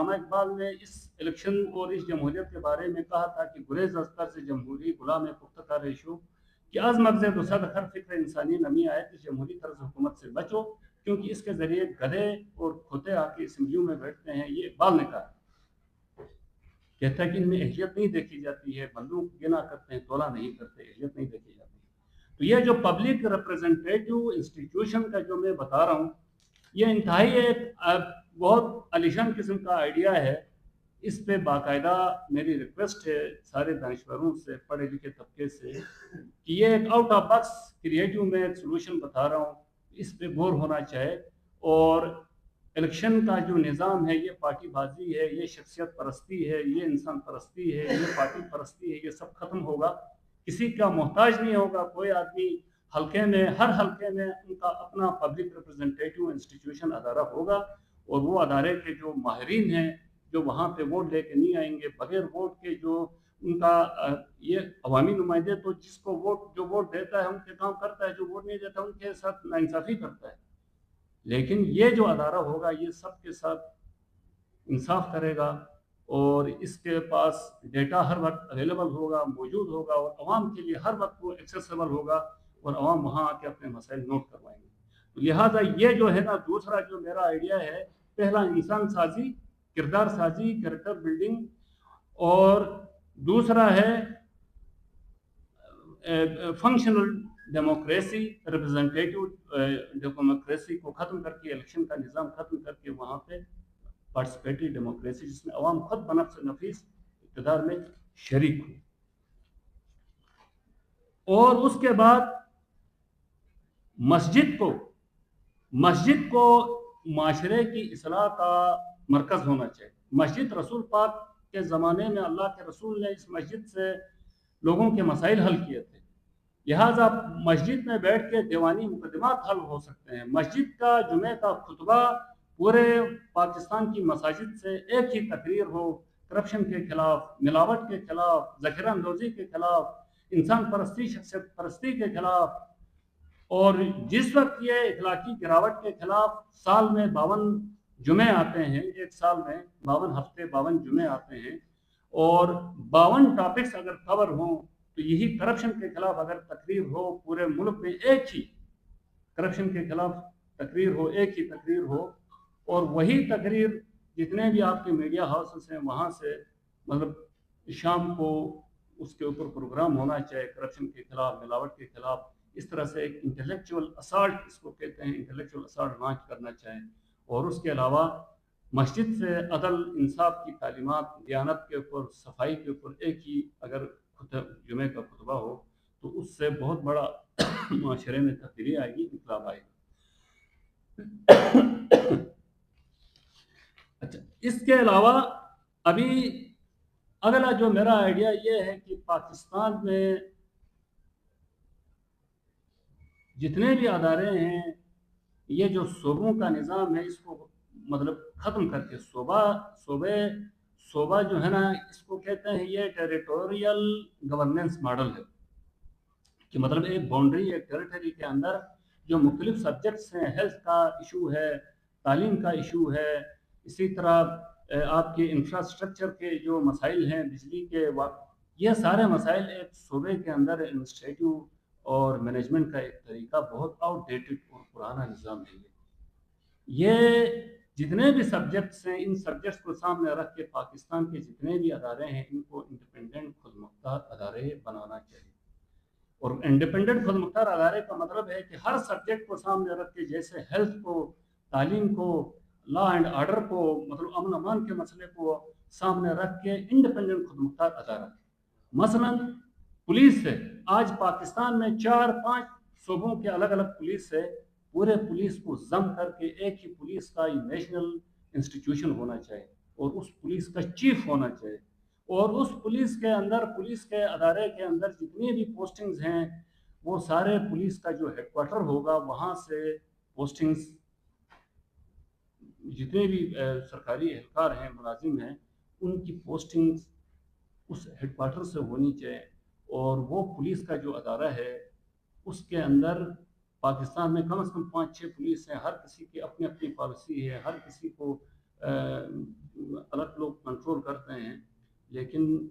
علامہ اقبال نے اس الیکشن اور اس جمہوریت کے بارے میں کہا تھا کہ گریز از طرز جمہوری غلام پختہ ریشو کہ از مغز دو صد ہر فکر انسانی نمی آئے اس جمہوری طرز حکومت سے بچو کیونکہ اس کے ذریعے گدھے اور کھوتے آ کے اسمبلیوں میں بیٹھتے ہیں. یہ اقبال نے کہا. کہتا ہے کہ ان میں اہلیت نہیں دیکھی جاتی ہے, بندوق گنا کرتے ہیں, تولا نہیں کرتے, اہلیت نہیں دیکھی جاتی. تو یہ جو پبلک ریپرزنٹیٹیو انسٹیٹیوشن کا جو میں بتا رہا ہوں, یہ انتہائی ایک بہت عالیشان قسم کا آئیڈیا ہے. اس پہ باقاعدہ میری ریکویسٹ ہے سارے دانشوروں سے, پڑھے لکھے طبقے سے, کہ یہ ایک آؤٹ آف باکس کریٹو میں ایک سولوشن بتا رہا ہوں, اس پہ غور ہونا چاہے. اور الیکشن کا جو نظام ہے یہ پارٹی بازی ہے, یہ شخصیت پرستی ہے, یہ انسان پرستی ہے, یہ پارٹی پرستی ہے, یہ سب ختم ہوگا. کسی کا محتاج نہیں ہوگا. کوئی آدمی حلقے میں, ہر حلقے میں ان کا اپنا پبلک ریپرزنٹیٹیو انسٹیٹیوشن ادارہ ہوگا, اور وہ ادارے کے جو ماہرین ہیں جو وہاں پہ ووٹ لے کے نہیں آئیں گے, بغیر ووٹ کے جو ان کا یہ عوامی نمائندے تو جس کو ووٹ, جو ووٹ دیتا ہے ان کے کام کرتا ہے, جو ووٹ نہیں دیتا ان کے ساتھ ناانصافی کرتا ہے. لیکن یہ جو ادارہ ہوگا یہ سب کے ساتھ انصاف کرے گا, اور اس کے پاس ڈیٹا ہر وقت اویلیبل ہوگا, موجود ہوگا, اور عوام کے لیے ہر وقت وہ ایکسیسیبل ہوگا, اور عوام وہاں آ کے اپنے مسائل نوٹ کروائیں گے. لہٰذا یہ جو ہے نا, دوسرا جو میرا آئیڈیا ہے, پہلا انسان سازی, کردار سازی, کریکٹر بلڈنگ, اور دوسرا ہے فنکشنل ڈیموکریسی, ریپرزنٹیٹیو ڈیموکریسی کو ختم کر کے, الیکشن کا نظام ختم کر کے وہاں پہ پارٹیسپیٹری ڈیموکریسی جس میں عوام خود بنفس نفیس اقتدار میں شریک ہو. اور اس کے بعد مسجد کو معاشرے کی اصلاح کا مرکز ہونا چاہیے. مسجد رسول پاک کے زمانے میں اللہ کے رسول نے اس مسجد سے لوگوں کے مسائل حل کیے تھے. لہٰذا مسجد میں بیٹھ کے دیوانی مقدمات حل ہو سکتے ہیں. مسجد کا جمعہ کا خطبہ پورے پاکستان کی مساجد سے ایک ہی تقریر ہو, کرپشن کے خلاف, ملاوٹ کے خلاف, ذخیرہ اندوزی کے خلاف, انسان پرستی, شخصیت پرستی کے خلاف. اور جس وقت یہ اخلاقی گراوٹ کے خلاف سال میں 52 جمعے آتے ہیں, ایک سال میں 52 ہفتے 52 جمعے آتے ہیں, اور 52 ٹاپکس اگر کور ہوں, تو یہی کرپشن کے خلاف اگر تقریر ہو پورے ملک میں, ایک ہی کرپشن کے خلاف تقریر ہو, ایک ہی تقریر ہو, اور وہی تقریر جتنے بھی آپ کے میڈیا ہاؤسز ہیں وہاں سے مطلب شام کو اس کے اوپر پروگرام ہونا چاہیے, کرپشن کے خلاف, ملاوٹ کے خلاف. اس طرح سے ایک انٹلیکچوئل اسالٹ, اس کو کہتے ہیں, انٹلیکچوئل اسالٹ لانچ کرنا چاہیں. اور اس کے علاوہ مسجد سے عدل انصاف کی تعلیمات, دیانت کے اوپر, صفائی کے اوپر ایک ہی اگر جمعے کا خطبہ ہو, تو اس سے بہت بڑا معاشرے میں تبدیلی آئے گی, انقلاب آئے گا. اچھا, اس کے علاوہ ابھی اگلا جو میرا آئیڈیا یہ ہے کہ پاکستان میں جتنے بھی ادارے ہیں, یہ جو صوبوں کا نظام ہے اس کو مطلب ختم کر کے صوبہ جو ہے نا, اس کو کہتے ہیں یہ ٹیریٹوریل گورننس ماڈل ہے, کہ مطلب ایک باؤنڈری, ایک ٹیریٹری کے اندر جو مختلف سبجیکٹس ہیں, ہیلتھ کا ایشو ہے, تعلیم کا ایشو ہے, اسی طرح آپ کے انفراسٹرکچر کے جو مسائل ہیں, بجلی کے, یہ سارے مسائل ایک صوبے کے اندر ایڈمنسٹریٹو اور مینجمنٹ کا ایک طریقہ بہت آؤٹ ڈیٹڈ اور پرانا نظام ہے. یہ جتنے بھی سبجیکٹس ہیں, ان سبجیکٹس کو سامنے رکھ کے پاکستان کے جتنے بھی ادارے ہیں ان کو انڈیپینڈنٹ خود مختار ادارے بنانا چاہیے. اور انڈیپینڈنٹ خود مختار ادارے کا مطلب ہے کہ ہر سبجیکٹ کو سامنے رکھ کے, جیسے ہیلتھ کو, تعلیم کو, لا اینڈ آرڈر کو, مطلب امن امان کے مسئلے کو سامنے رکھ کے انڈیپینڈنٹ خود مختار ادارہ. مثلا پولیس ہے, آج پاکستان میں 4-5 صوبوں کے الگ الگ پولیس ہے, پورے پولیس کو ضم کر کے ایک ہی پولیس کا نیشنل انسٹیٹیوشن ہونا چاہیے, اور اس پولیس کا چیف ہونا چاہیے. اور اس پولیس کے اندر, پولیس کے ادارے کے اندر جتنی بھی پوسٹنگز ہیں وہ سارے پولیس کا جو ہیڈ کوارٹر ہوگا وہاں سے پوسٹنگز, جتنے بھی سرکاری اہلکار ہیں, ملازم ہیں, ان کی پوسٹنگز اس ہیڈ کوارٹر سے ہونی چاہیے. اور وہ پولیس کا جو ادارہ ہے اس کے اندر پاکستان میں کم از کم 5-6 پولیس ہیں, ہر کسی کی اپنی اپنی پالیسی ہے, ہر کسی کو الگ لیکن